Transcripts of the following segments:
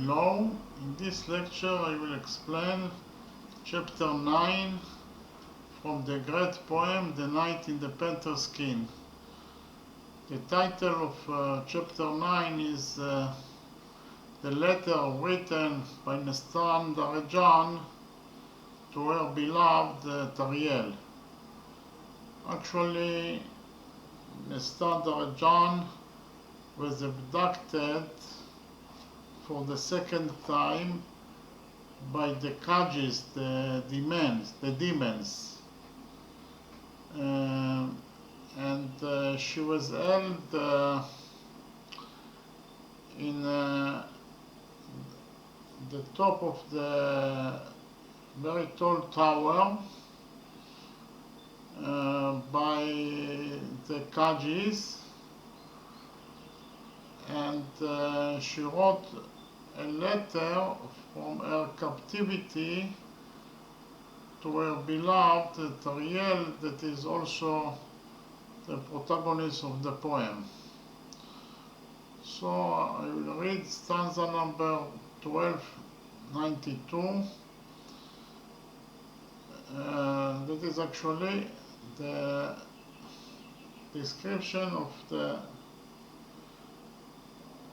Hello, in this lecture I will explain chapter 9 from the great poem The Night in the Panther Skin. The title of chapter 9 is the letter written by NESTAN-DAREDJAN to her beloved Tariel. Actually, NESTAN-DAREDJAN was abducted for the second time by the Kajis, the demons. And she was held in the top of the very tall tower by the Kajis, and she wrote a letter from her captivity to her beloved Tariel, that is also the protagonist of the poem. So I will read stanza number 1292. That is actually the description of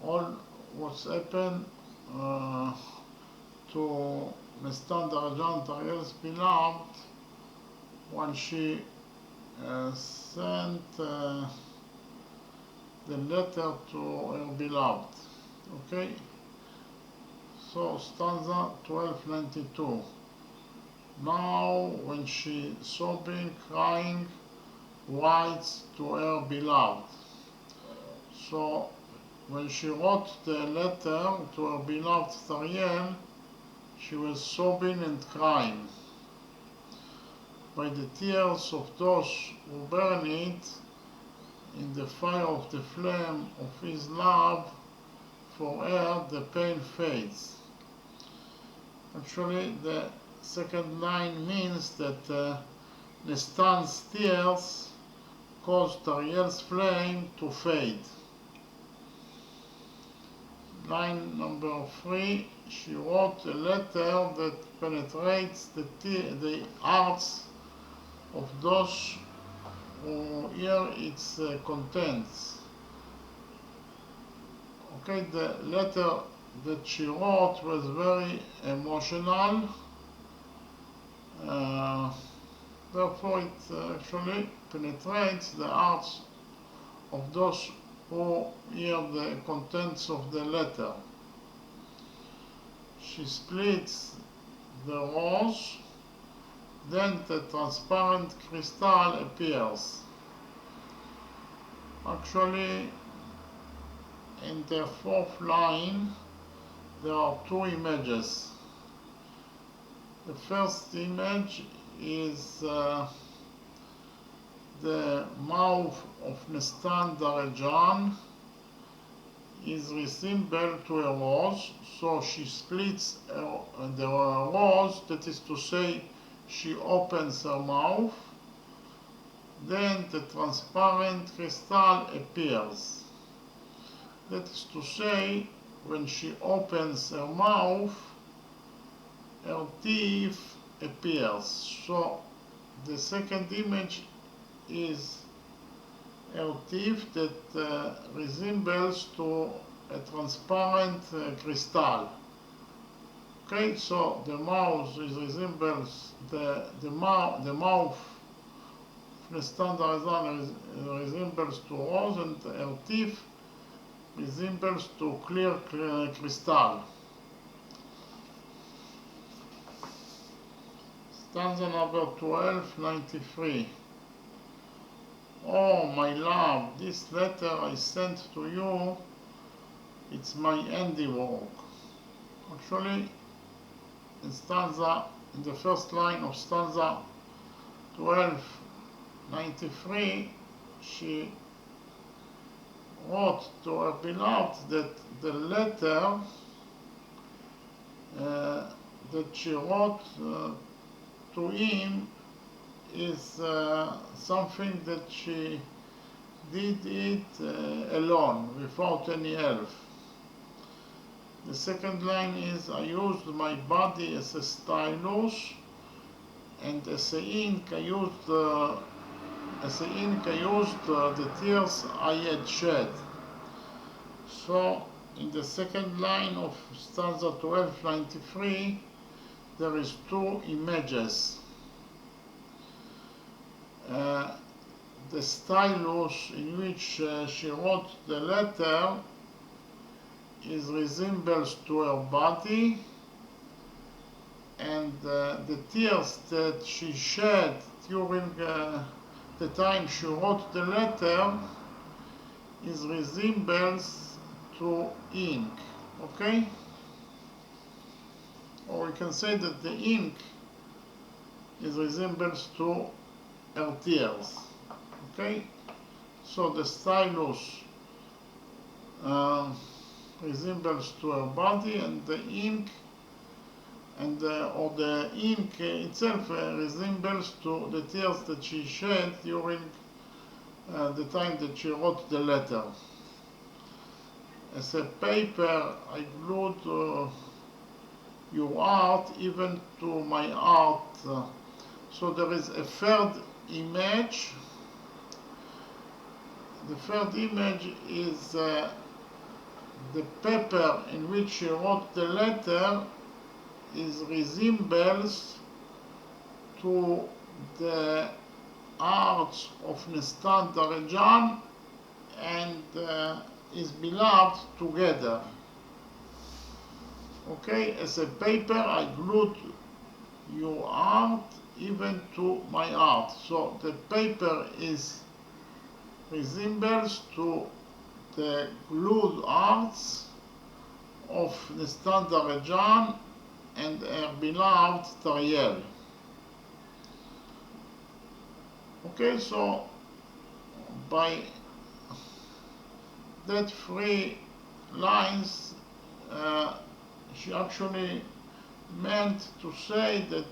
all what's happened to NESTAN-DAREDJAN, Tariel's beloved, when she sent the letter to her beloved. Okay, so stanza 1292. Now when she, sobbing, crying, writes to her beloved. So when she wrote the letter to her beloved Tariel, she was sobbing and crying. By the tears of those who burn it in the fire of the flame of his love, for her the pain fades. Actually, the second line means that NESTAN's tears caused Tariel's flame to fade. Line number 3, she wrote a letter that penetrates the hearts of those who hear its contents. Okay, the letter that she wrote was very emotional, therefore it actually penetrates the hearts of those who hear the contents of the letter. She splits the rose, then the transparent crystal appears. Actually, in the fourth line, there are two images. The first image is the mouth of NESTAN-DAREDJAN is resembled to a rose, so she splits the rose, that is to say, she opens her mouth, then the transparent crystal appears. That is to say, when she opens her mouth, her teeth appears. So the second image is her teeth that resembles to a transparent crystal. Okay, so the mouth resembles the mouth of NESTAN-DAREDJAN resembles to rose, and her teeth resembles to clear crystal. Stanza number 1293. Oh, my love, this letter I sent to you, it's my handiwork. Actually, in the first line of stanza 1293, she wrote to her beloved that the letter that she wrote to him is something that she did it alone, without any help. The second line is I used my body as a stylus, and as a ink I used the tears I had shed. So in the second line of stanza 1293 there is two images. The stylus in which she wrote the letter resembles to her body, and the tears that she shed during the time she wrote the letter resembles to ink. Okay? Or we can say that the ink resembles to her tears. Okay? So the stylus resembles to her body, and the ink or the ink itself resembles to the tears that she shed during the time that she wrote the letter. As a paper, I glued your art even to my art. So there is a third image. The third image is the paper in which she wrote the letter resembles to the arts of NESTAN-DAREDJAN and is beloved together. Okay, as a paper I glued your art even to my art. So the paper resembles to the glued arts of NESTAN-DAREDJAN and her beloved Tariel. Okay, so by that three lines she actually meant to say that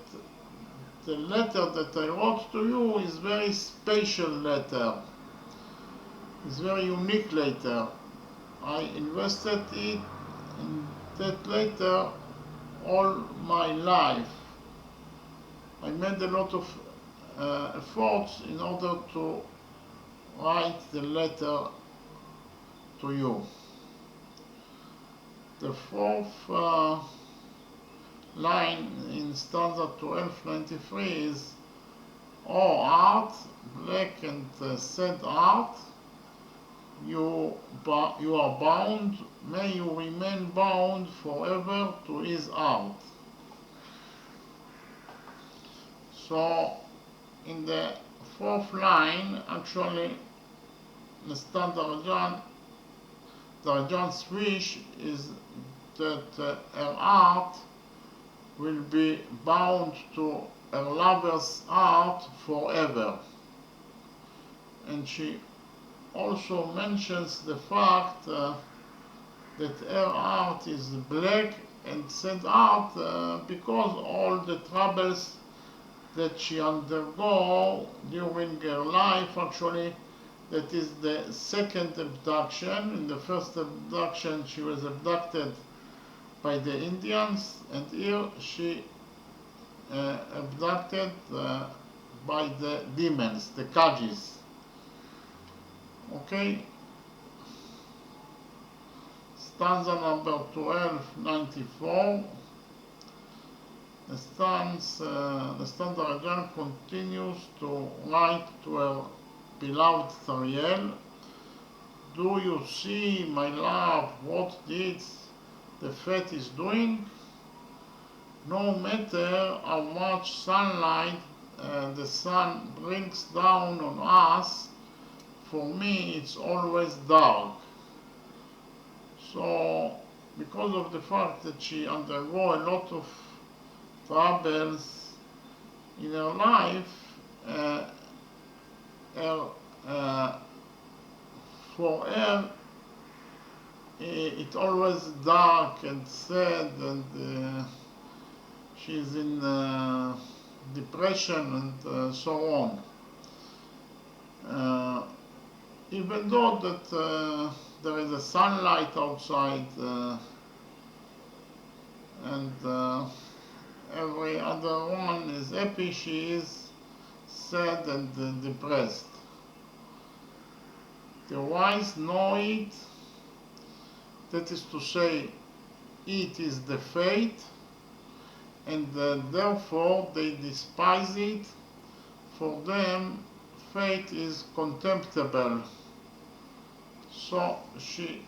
the letter that I wrote to you is very special letter. It's very unique letter. I invested in that letter all my life. I made a lot of efforts in order to write the letter to you. The fourth line in stanza 1293 is, "O art, black and sad art, you are bound, may you remain bound forever to his art." So in the fourth line, actually, NESTAN-DAREDJAN's wish is that her art will be bound to her lover's art forever. And she also mentions the fact that her art is black and sad art because all the troubles that she undergo during her life. Actually, that is the second abduction. In the first abduction she was abducted by the Indians, and here she abducted by the demons, the Kajis. Okay, stanza number 1294. NESTAN-DAREDJAN continues to write to her beloved Tariel. "Do you see, my love, what deeds the fate is doing? No matter how much sunlight the sun brings down on us, for me it's always dark." So because of the fact that she undergo a lot of troubles in her life, for her it's always dark and sad, and she's in depression and so on. Even though that there is a sunlight outside, and every other one is happy, she is sad and depressed. The wise know it, that is to say, it is the fate, and therefore they despise it. For them, fate is contemptible. So she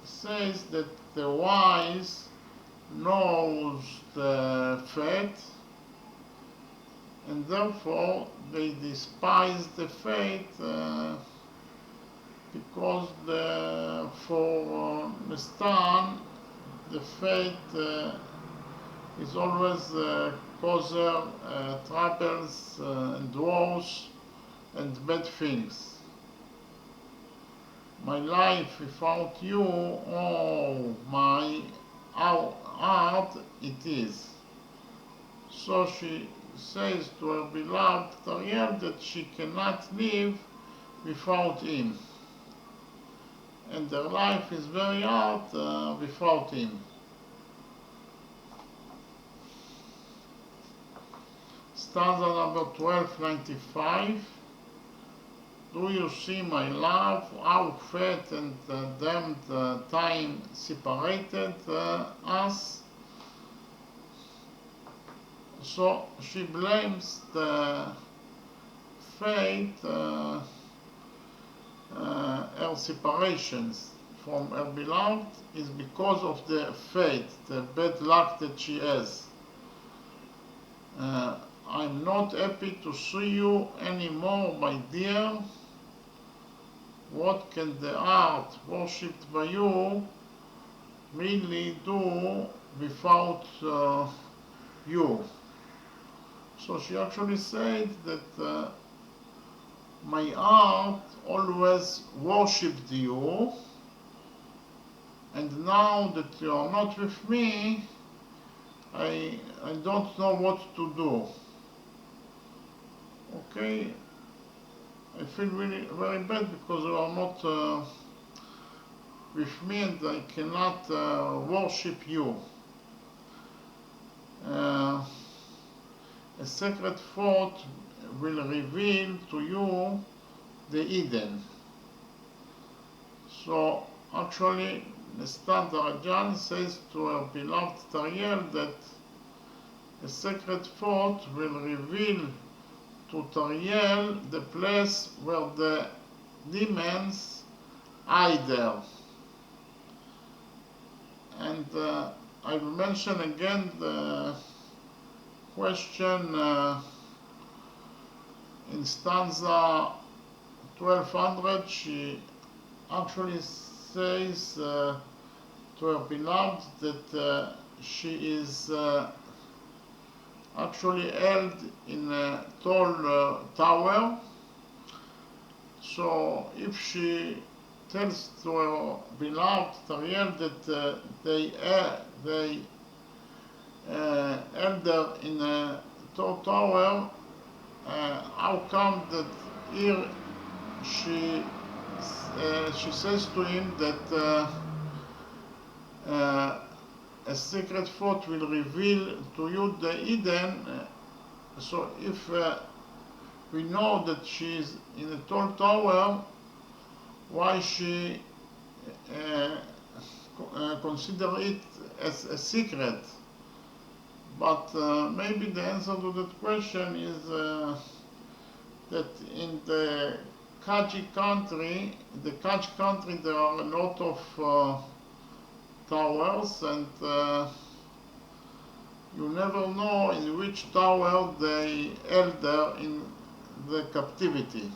says that the wise knows the fate, and therefore they despise the fate because for Nestan, the fate is always causer troubles and wars and bad things. My life without you, oh my, how hard it is. So she says to her beloved Tariel that she cannot live without him, and her life is very hard without him. Stanza number 1295. Do you see, my love, how fate and damned time separated us? So she blames the fate, her separations from her beloved is because of the fate, the bad luck that she has. I'm not happy to see you anymore, my dear. What can the heart worshipped by you really do without you? So she actually said that my heart always worshipped you, and now that you are not with me, I don't know what to do. Okay, I feel really very bad because you are not with me, and I cannot worship you. A sacred thought will reveal to you the Eden. So actually, NESTAN-DAREDJAN says to her beloved Tariel that a sacred thought will reveal to Tariel the place where the demons hide there. And I will mention again the question in stanza 1200. She actually says to her beloved that she is actually held in a tall tower. So if she tells to her beloved Tariel that they held her in a tall tower, how come that here she says to him that a secret thought will reveal to you the Eden? So if we know that she is in a tall tower, why she consider it as a secret? But maybe the answer to that question is that in the Kajik country, there are a lot of towers, and you never know in which tower they held her in the captivity.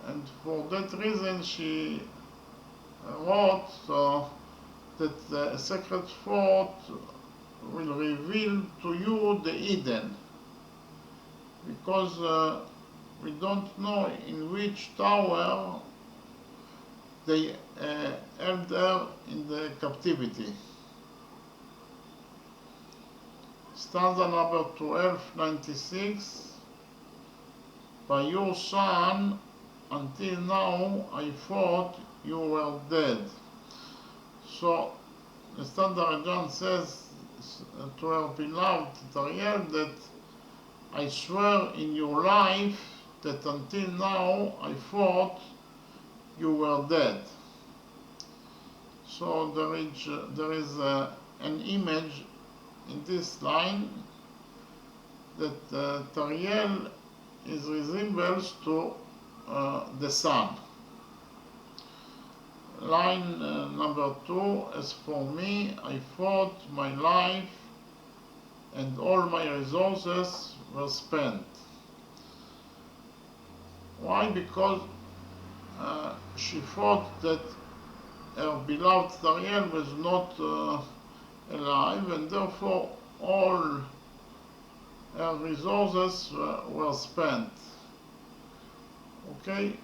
And for that reason she wrote that the sacred thought will reveal to you the Eden, because we don't know in which tower they held her in the captivity. Stanza number 1296. By your son, until now I thought you were dead. So NESTAN-DAREDJAN says to her beloved Tariel that I swear in your life that until now I thought you were dead. So there is an image in this line that Tariel is resembles to the sun. Line number 2, as for me, I thought my life and all my resources were spent. Why? Because she thought that her beloved Tariel was not alive, and therefore all her resources were spent. Okay?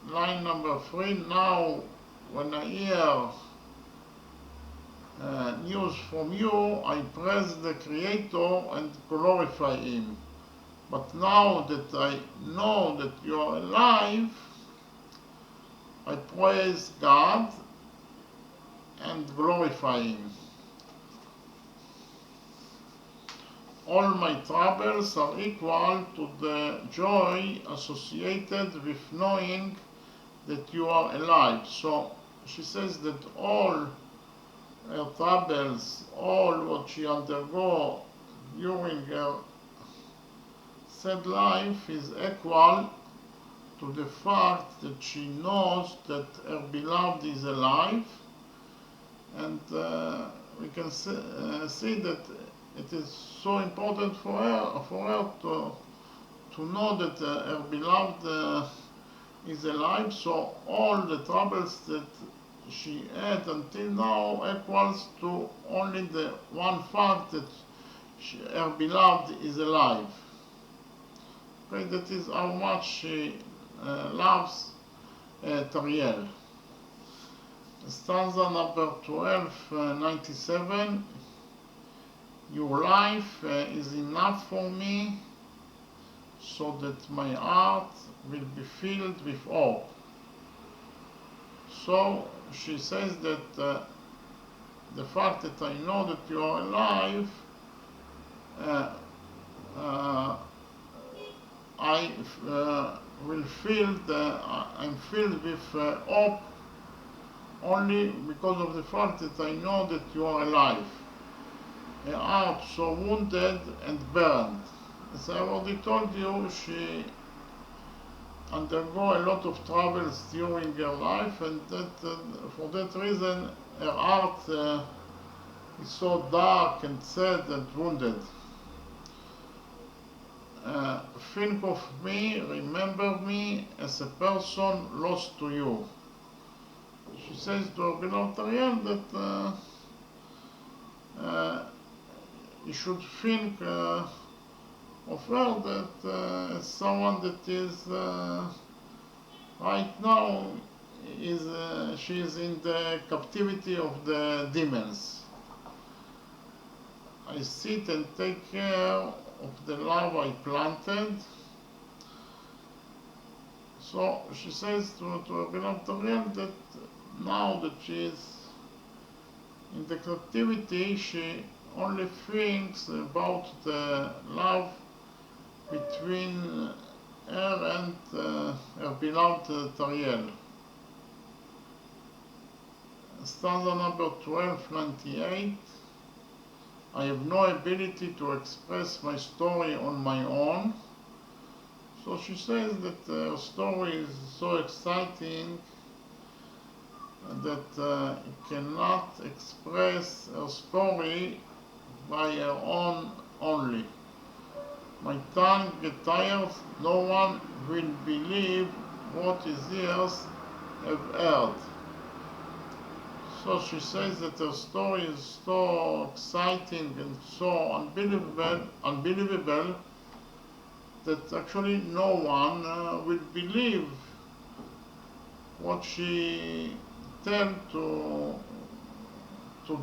Line number 3, now when I hear news from you, I praise the Creator and glorify Him. But now that I know that you are alive, I praise God and glorify Him. All my troubles are equal to the joy associated with knowing that you are alive. So she says that all her troubles, all what she undergo during her sad life is equal to the fact that she knows that her beloved is alive, and we can see that it is so important for her to know that her beloved is alive. So all the troubles that she had until now equals to only the one fact that her beloved is alive. Okay, that is how much she loves Tariel. Stanza number 1297. Your life is enough for me, so that my heart will be filled with hope. So she says that the fact that I know that you are alive, I'm filled with hope only because of the fact that I know that you are alive. A heart so wounded and burned. As I already told you, she undergo a lot of troubles during her life, and that for that reason her heart is so dark and sad and wounded. Think of me, remember me as a person lost to you. She says to her beloved Tariel that you should think of her that as someone that is right now she is in the captivity of the demons. I sit and take care of the love I planted. So she says to her beloved Tariel that now that she is in the captivity, she only thinks about the love between her and her beloved Tariel. Stanza number 1298. I have no ability to express my story on my own. So she says that her story is so exciting that cannot express her story by her own only. My tongue gets tired, no one will believe what his ears have heard. So she says that her story is so exciting and so unbelievable that actually no one will believe what she tells to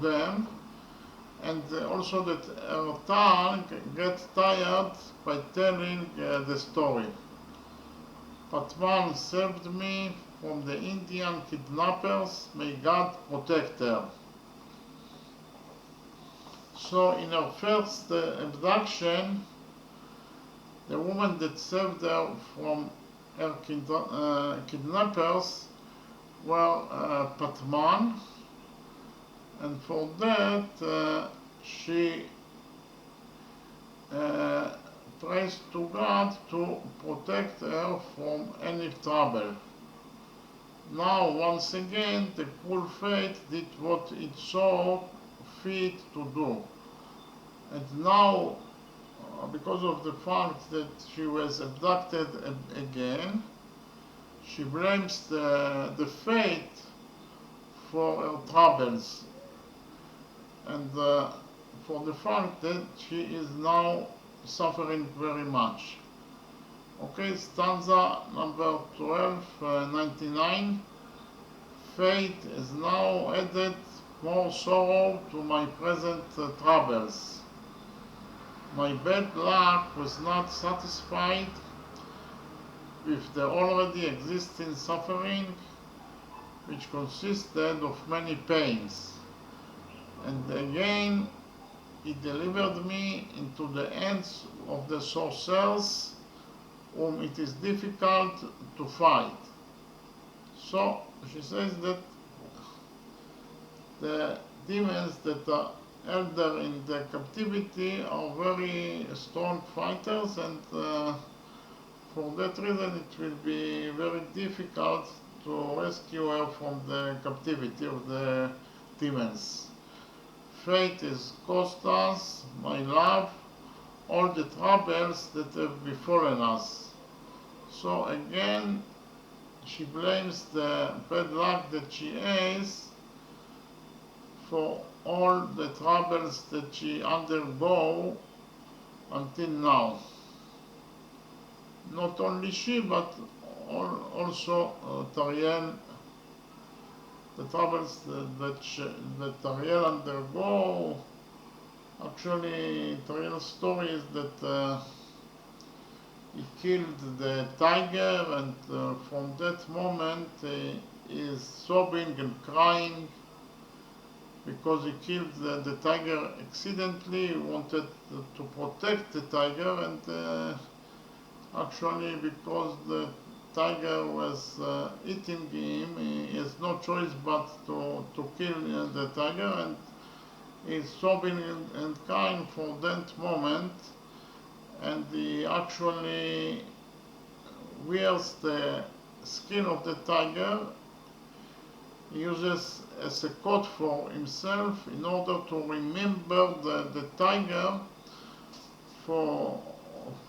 them, and also that her tongue gets tired by telling the story. Patman saved me from the Indian kidnappers. May God protect her. So in her first abduction, the woman that saved her from her kidnappers were Patman, and for that she prays to God to protect her from any trouble. Now, once again, the cruel fate did what it saw fit to do. And now, because of the fact that she was abducted again, she blames the fate for her troubles and for the fact that she is now suffering very much. Okay, stanza number 1299. Fate has now added more sorrow to my present troubles. My bad luck was not satisfied with the already existing suffering, which consisted of many pains. And again, he delivered me into the hands of the sorcerers, whom it is difficult to fight. So she says that the demons that are held there in the captivity are very strong fighters, and for that reason it will be very difficult to rescue her from the captivity of the demons. Fate has cost us, my love, all the troubles that have befallen us. So again, she blames the bad luck that she has for all the troubles that she undergo until now. Not only she, but also Tariel. The troubles that Tariel undergo. Actually, Tariel's story is that he killed the tiger, and from that moment he is sobbing and crying because he killed the tiger accidentally. He wanted to protect the tiger, and actually because the tiger was eating him, he has no choice but to kill the tiger, and he's sobbing and crying for that moment, and he actually wears the skin of the tiger. He uses as a coat for himself in order to remember the tiger for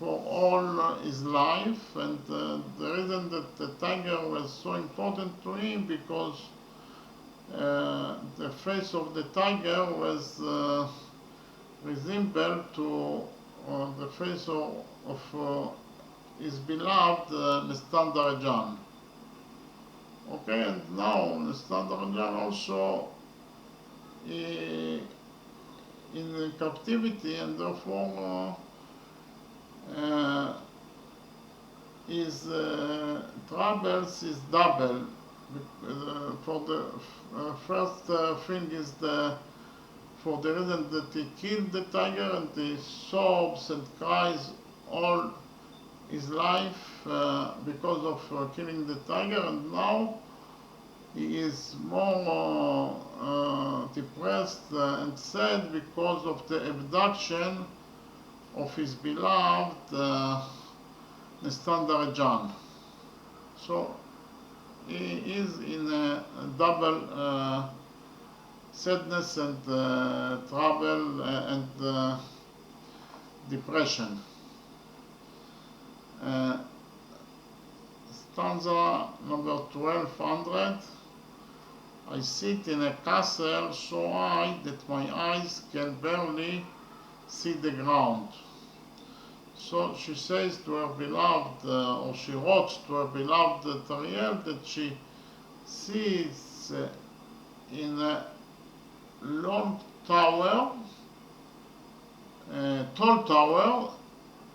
all his life. And the reason that the tiger was so important to him, because the face of the tiger was resembled to the face of his beloved NESTAN-DAREDJAN. Okay, and now NESTAN-DAREDJAN also in captivity, and therefore his troubles is double. For the first thing is for the reason that he killed the tiger, and he sobs and cries all his life because of killing the tiger, and now he is more depressed and sad because of the abduction of his beloved NESTAN-DAREDJAN. So he is in a double sadness and trouble and depression. Stanza number 1200. I sit in a castle so high that my eyes can barely see the ground. So she says to her beloved, or she wrote to her beloved Tariel, that she sees in a long tower, a tall tower,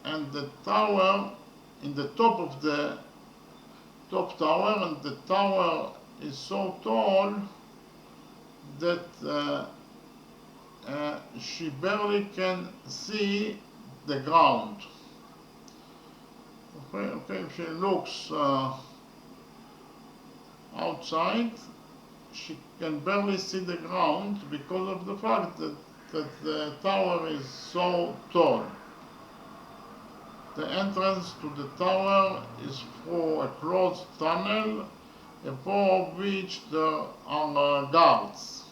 and the tower, in the top of the top tower, and the tower is so tall that she barely can see the ground. Okay, if she looks outside, she can barely see the ground because of the fact that the tower is so tall. The entrance to the tower is through a closed tunnel, above which there are guards.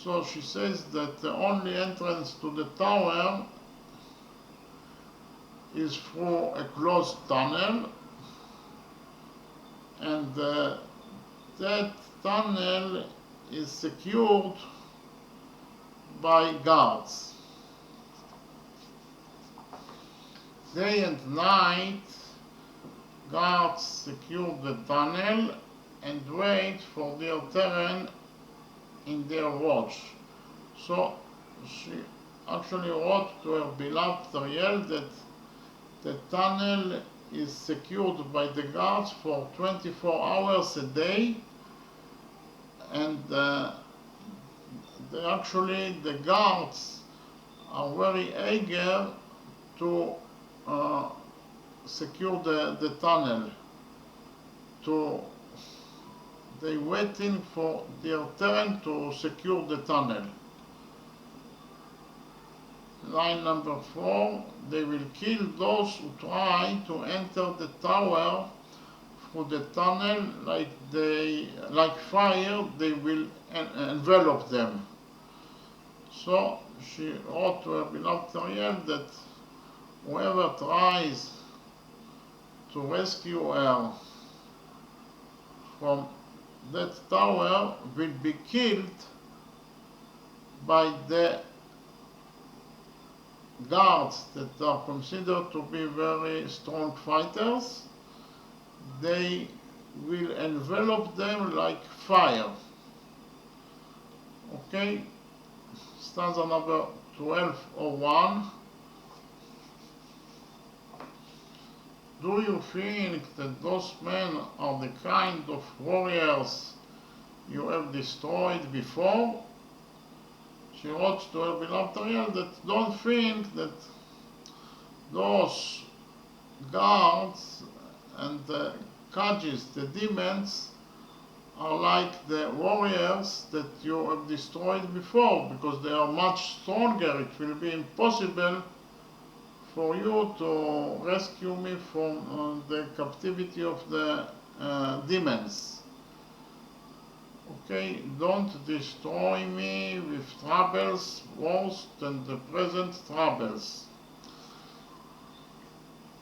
So she says that the only entrance to the tower is through a closed tunnel, and that tunnel is secured by guards. Day and night, guards secure the tunnel and wait for their turn in their watch. So she actually wrote to her beloved Tariel that the tunnel is secured by the guards for 24 hours a day, and the guards are very eager to secure the tunnel. They waiting for their turn to secure the tunnel. Line number 4, they will kill those who try to enter the tower through the tunnel. Like fire, they will envelop them. So she wrote to her beloved Tariel that whoever tries to rescue her from that tower will be killed by the guards that are considered to be very strong fighters. They will envelop them like fire. Okay, stanza number 1201. Do you think that those men are the kind of warriors you have destroyed before? She wrote to her beloved Tariel that don't think that those guards and the Kajis, the demons, are like the warriors that you have destroyed before, because they are much stronger. It will be impossible for you to rescue me from the captivity of the demons. Okay, don't destroy me with troubles worse than the present troubles.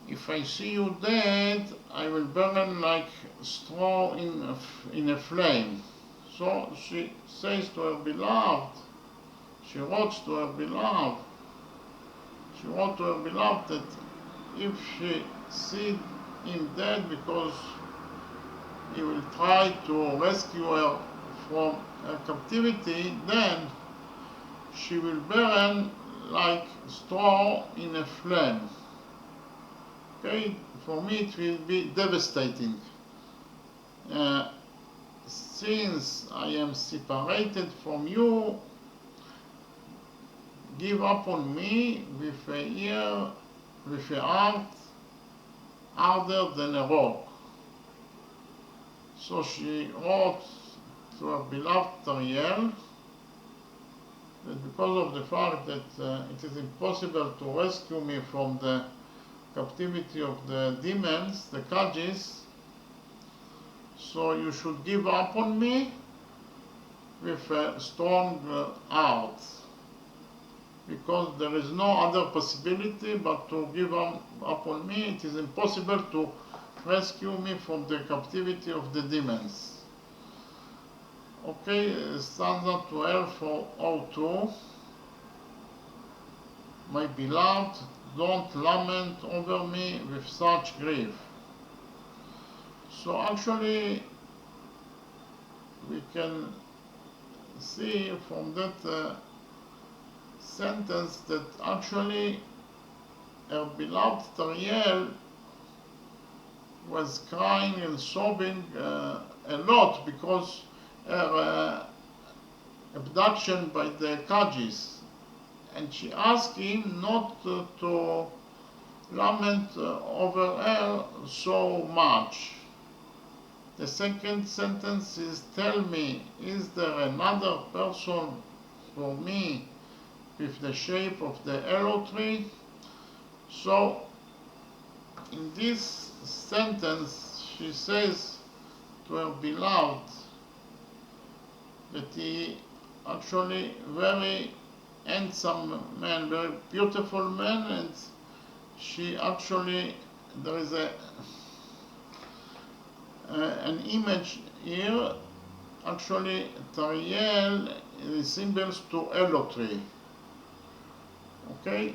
If I see you dead, I will burn like straw in a flame. So she says to her beloved, she wrote to her beloved that if she sees him dead because he will try to rescue her from her captivity, then she will burn like straw in a flame. Okay, for me it will be devastating. Since I am separated from you, give up on me with a heart harder than a rock. So she wrote to her beloved Tariel that because of the fact that it is impossible to rescue me from the captivity of the demons, the Kajis, so you should give up on me with a strong heart, because there is no other possibility but to give up on me. It is impossible to rescue me from the captivity of the demons. Okay, stanza 1202. My beloved, don't lament over me with such grief. So actually we can see from that sentence that actually her beloved Tariel was crying and sobbing a lot, because her abduction by the Kajis, and she asked him not to lament over her so much. The second sentence is, tell me, is there another person for me with the shape of the arrow tree? So in this sentence she says to her beloved that he actually very handsome man, very beautiful man, and she actually, there is an image here, actually Tariel resembles to arrow tree. Okay?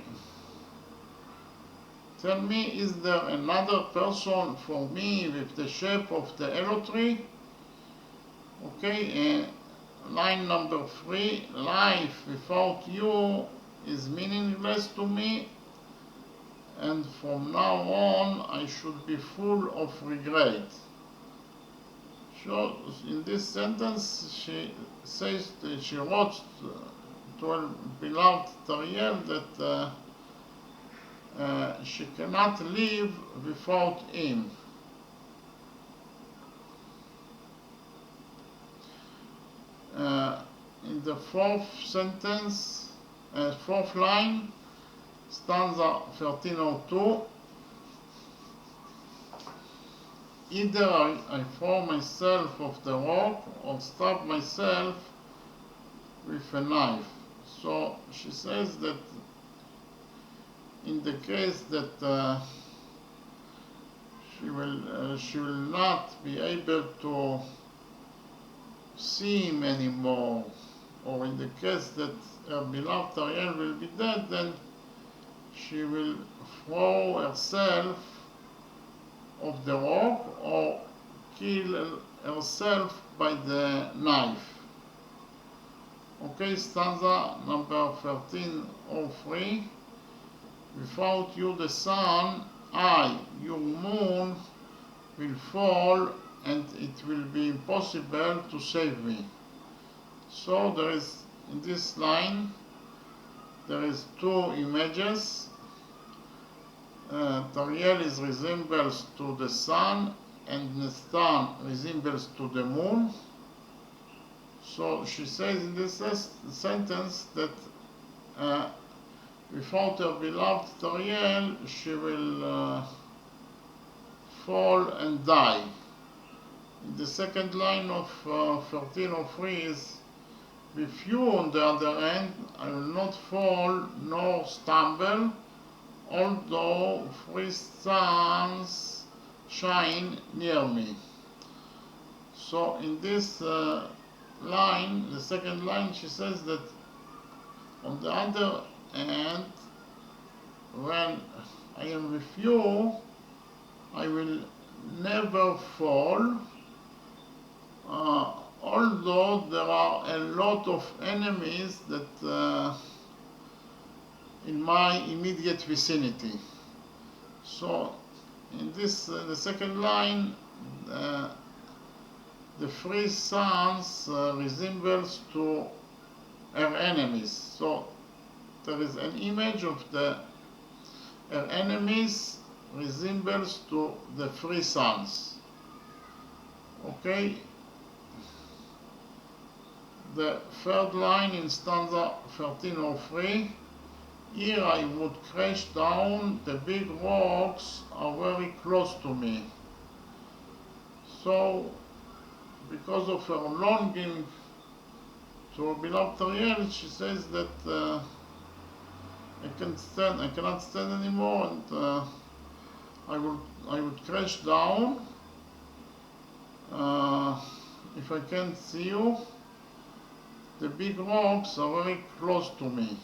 Tell me, is there another person for me with the shape of the arrow tree? Okay, line number 3, life without you is meaningless to me, and from now on I should be full of regret. So in this sentence she says, she wrote to her beloved Tariel that she cannot live without him. In the fourth sentence, fourth line, stanza 1302, either I throw myself off the rock or stab myself with a knife. So she says that in the case that she will not be able to see him anymore, or in the case that her beloved Tariel will be dead, then she will throw herself off the rock or kill herself by the knife. Okay, stanza number 1303. Without you the sun, I, your moon, will fall, and it will be impossible to save me. So there is, in this line, there is two images. Tariel resembles to the sun, and Nestan resembles to the moon. So she says in this sentence that without her beloved Tariel, she will fall and die. In the second line of 1303 is, with you on the other hand, I will not fall nor stumble, although 3 suns shine near me. So in this line, the second line, she says that on the other hand, when I am with you, I will never fall, although there are a lot of enemies that in my immediate vicinity. So in this, the second line, the 3 suns resembles to her enemies. So there is an image of her enemies resembles to the 3 suns. Okay. The third line in stanza 1303, here I would crash down, the big rocks are very close to me. So, because of her longing to her beloved Tariel, she says that I cannot stand anymore, and I would crash down if I can't see you. The big rocks are very close to me.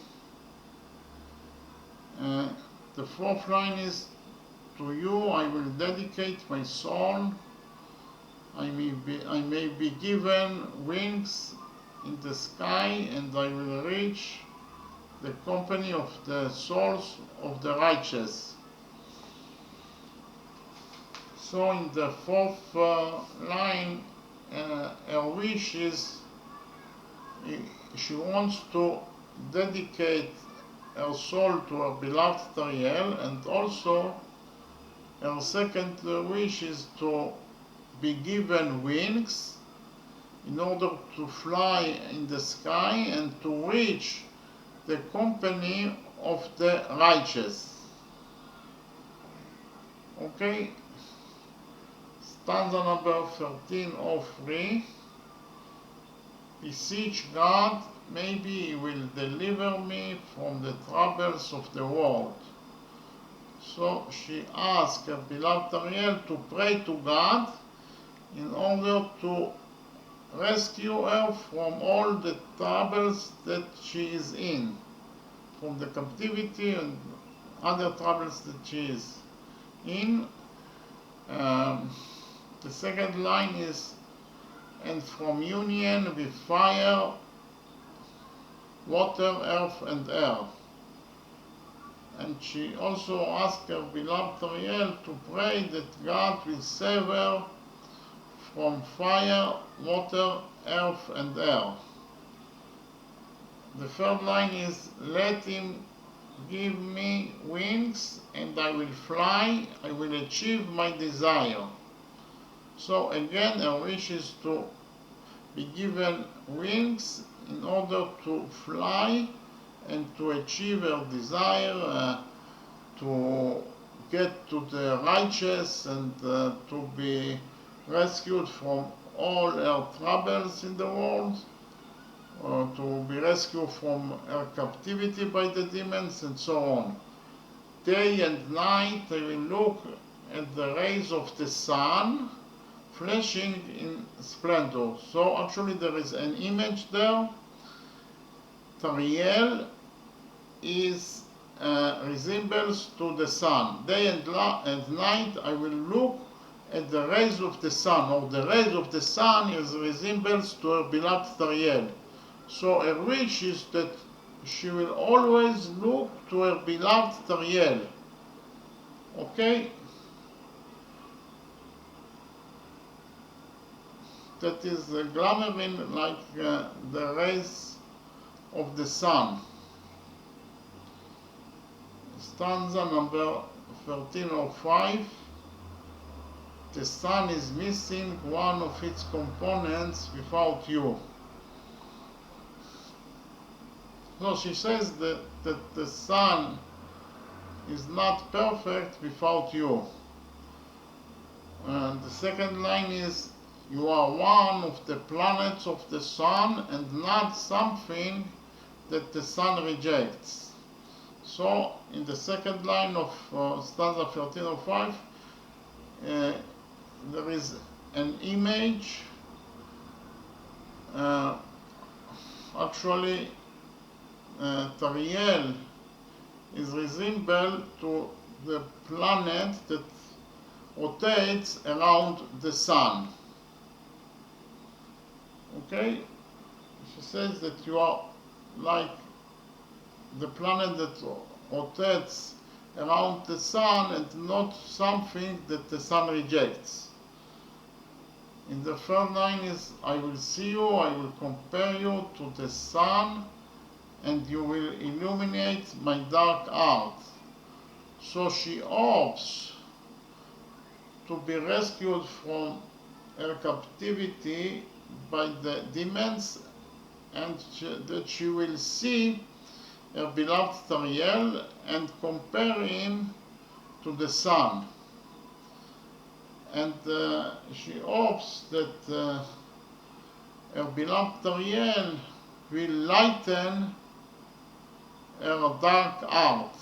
The fourth line is, to you I will dedicate my soul. I may be given wings in the sky, and I will reach the company of the souls of the righteous. So in the fourth line, her wish is, she wants to dedicate her soul to her beloved Tariel, and also her second wish is to be given wings in order to fly in the sky and to reach the company of the righteous. Okay, stanza number 1303. Beseech God, maybe He will deliver me from the troubles of the world. So she asked her beloved Tariel to pray to God in order to rescue her from all the troubles that she is in, from the captivity and other troubles that she is in. The second line is, and from union with fire, water, earth, and air. And she also asked her beloved Tariel to pray that God will save her from fire, water, earth, and air. The third line is, let Him give me wings and I will fly, I will achieve my desire. So again, her wish is to be given wings in order to fly and to achieve her desire, to get to the righteous and to be rescued from all her troubles in the world, to be rescued from her captivity by the demons and so on. Day and night I will look at the rays of the sun flashing in splendor. So actually there is an image there. Tariel is resembles to the sun. Day and night I will look at the rays of the sun, or the rays of the sun is resembles to her beloved Tariel. So her wish is that she will always look to her beloved Tariel. Okay? That is glimmering like the rays of the sun. Stanza number 1305. The sun is missing one of its components without you. So she says that the sun is not perfect without you. And the second line is, you are one of the planets of the sun and not something that the sun rejects. So in the second line of stanza 1305, there is an image. Actually, Tariel is resembled to the planet that rotates around the sun. Okay? She says that you are like the planet that rotates around the sun and not something that the sun rejects. In the third line is, I will see you, I will compare you to the sun, and you will illuminate my dark heart. So she hopes to be rescued from her captivity by the demons, and that she will see her beloved Tariel and compare him to the sun. And she hopes that her beloved Tariel will lighten her dark heart.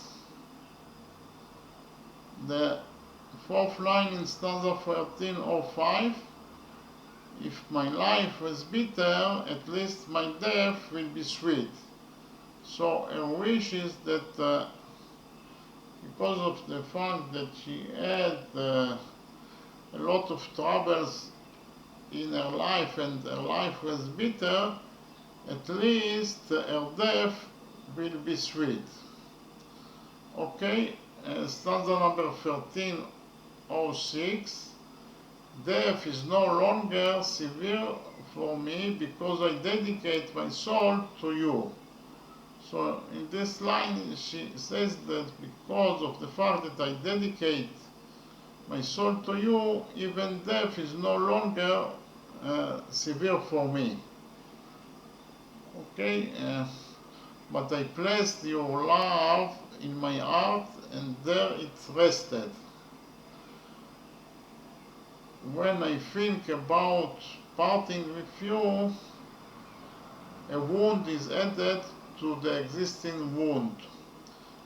The fourth line in stanza 1305, if my life was bitter, at least my death will be sweet. So her wish is that because of the fact that she had a lot of troubles in her life and her life was bitter, at least her death will be sweet. Okay, stanza number 1306. Death is no longer severe for me because I dedicate my soul to you. So in this line she says that because of the fact that I dedicate my soul to you, even death is no longer severe for me. Okay, but I placed your love in my heart and there it rested. When I think about parting with you, a wound is added to the existing wound.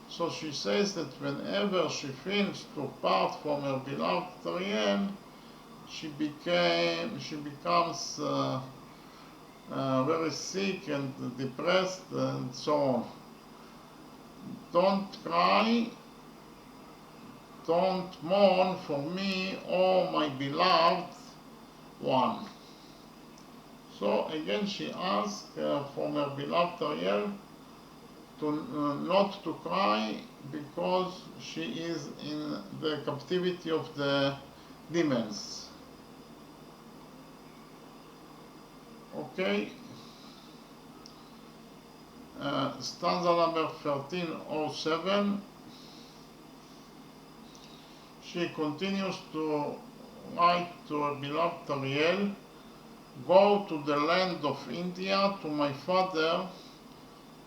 So she says that whenever she thinks to part from her beloved Tariel, she becomes very sick and depressed and so on. Don't cry, don't mourn for me, oh my beloved one. So again she asks from her beloved Tariel to not to cry because she is in the captivity of the demons. Okay, stanza number 1307. She continues to write to her beloved Tariel, go to the land of India to my father.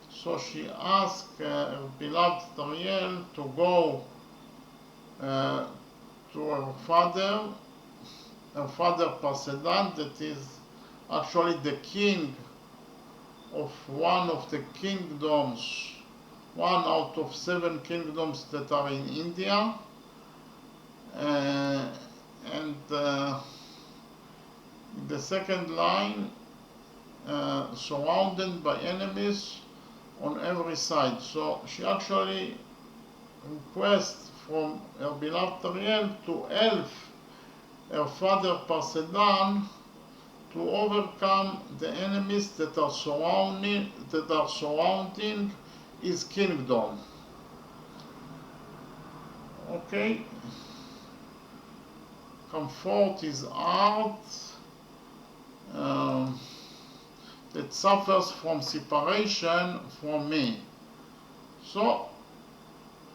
So she asked her beloved Tariel to go to her father Parsedan, that is actually the king of one of the kingdoms, one out of 7 kingdoms that are in India, and the second line, surrounded by enemies on every side. So she actually requests from her beloved Tariel to help her father Parsedan to overcome the enemies that are surrounding his kingdom. Okay, comfort his heart that suffers from separation from me. So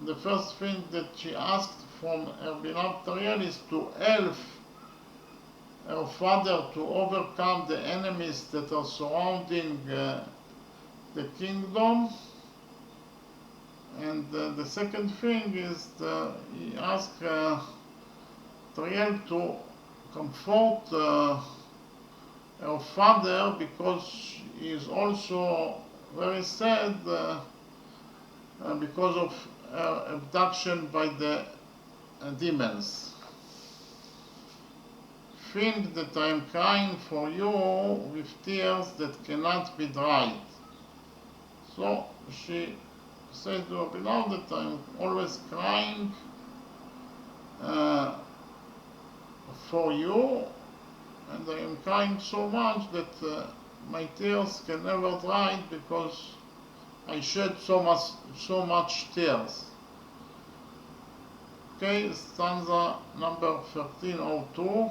the first thing that she asked from her beloved Tariel is to help her father to overcome the enemies that are surrounding the kingdom. And the second thing is he asked Tariel to comfort her father because he is also very sad because of abduction by the demons. Think that I am crying for you with tears that cannot be dried. So she said to her beloved that I am always crying for you, and I am crying so much that my tears can never dry because I shed so much tears. Okay, stanza number 1302.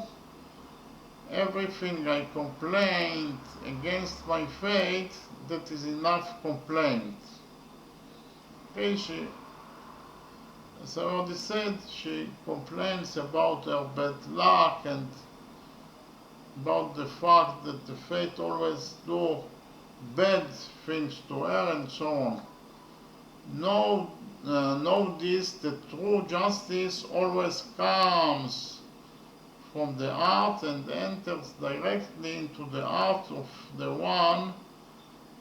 Everything I complained against my fate, that is enough complaint. Okay, she, as I already said, she complains about her bad luck and about the fact that the fate always do bad things to her and so on. Know this, that true justice always comes from the heart and enters directly into the heart of the one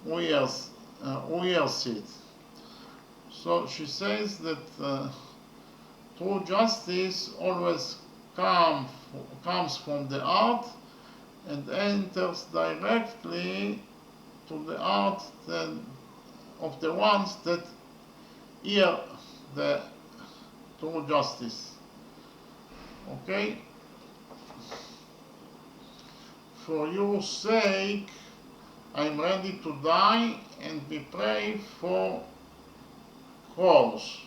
who hears it. So she says that true justice always comes from the heart and enters directly to the heart of the ones that hear the true justice. Okay? For your sake, I'm ready to die and be prayed for cause.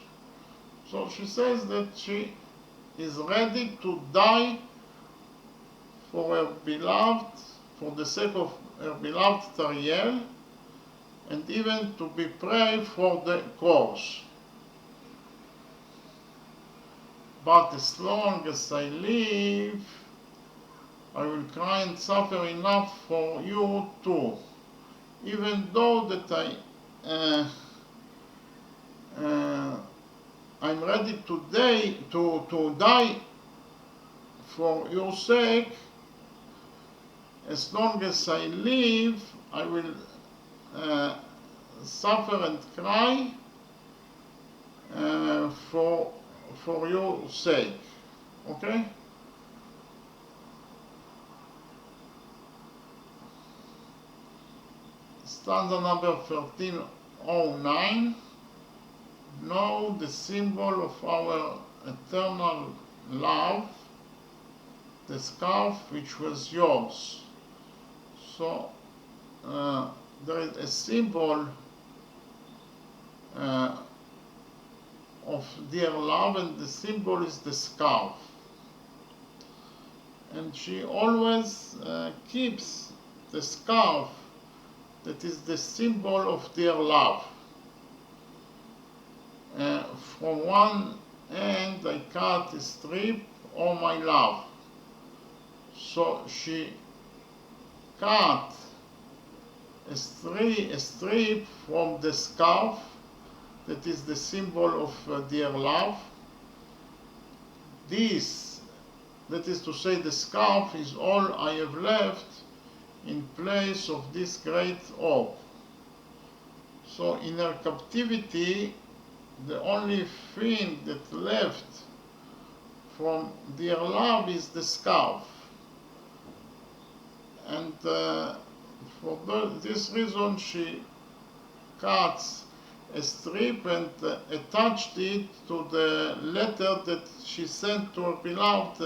So she says that she is ready to die for her beloved for the sake of her beloved Tariel, and even to be prey for the crows. But as long as I live, I will cry and suffer enough for you too, even though that I'm ready today to die for your sake. As long as I live, I will suffer and cry for your sake. Okay? Stanza number 1309. Know the symbol of our eternal love, the scarf which was yours. So there is a symbol of dear love, and the symbol is the scarf. And she always keeps the scarf that is the symbol of dear love. From one end I cut a strip, oh my love. So she cut a strip from the scarf that is the symbol of dear love. This, that is to say, the scarf is all I have left in place of this great orb. So in her captivity, the only thing that left from dear love is the scarf. And for this reason she cuts a strip and attached it to the letter that she sent to her beloved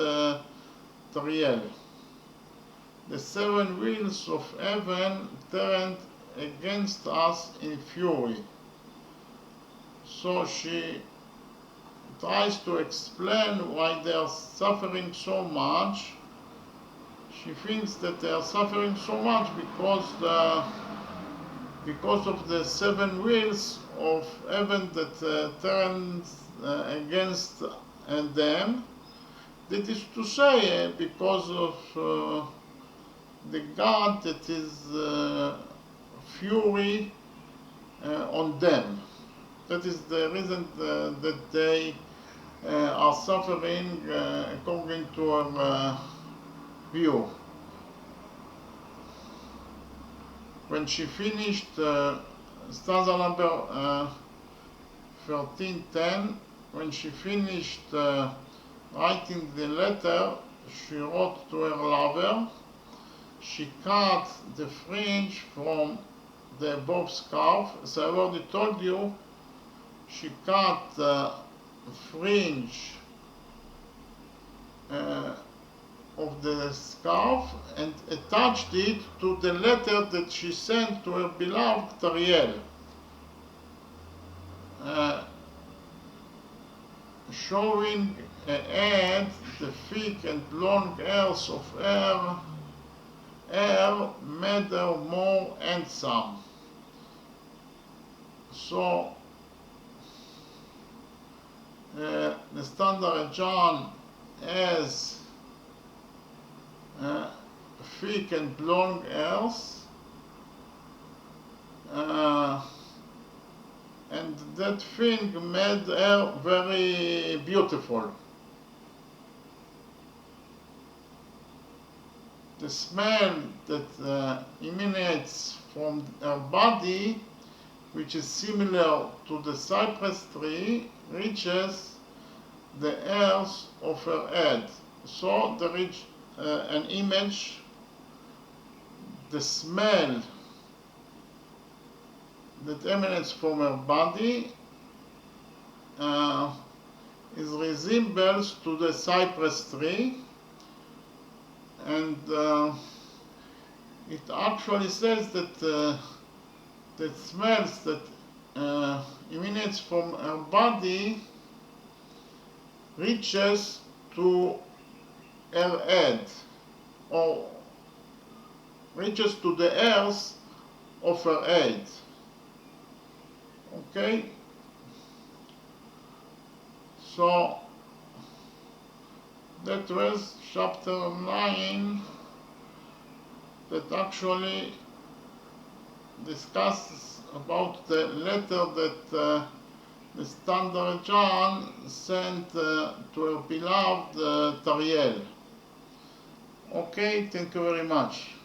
Tariel. The 7 wheels of heaven turned against us in fury. So she tries to explain why they are suffering so much. She thinks that they are suffering so much because of the 7 wheels of heaven that turns against them. That is to say, because of the God that is fury on them. That is the reason that they are suffering according to our view. When she finished stanza number 1310, when she finished writing the letter she wrote to her lover, she cut the fringe from the above scarf. As I already told you, she cut the fringe of the scarf and attached it to the letter that she sent to her beloved Tariel, showing ahead the thick and long hairs of her hair made her more handsome. So NESTAN-DAREDJAN has thick and long hairs, and that thing made her very beautiful. The smell that emanates from her body, which is similar to the cypress tree, reaches the hairs of her head. So there is an image, the smell that emanates from her body is resembles to the cypress tree, and it actually says that that smells that emanates from her body reaches to her head, or reaches to the earth of her aid. Okay? So that was chapter 9 that actually discusses about the letter that NESTAN-DAREDJAN sent to her beloved Tariel. Okay, thank you very much.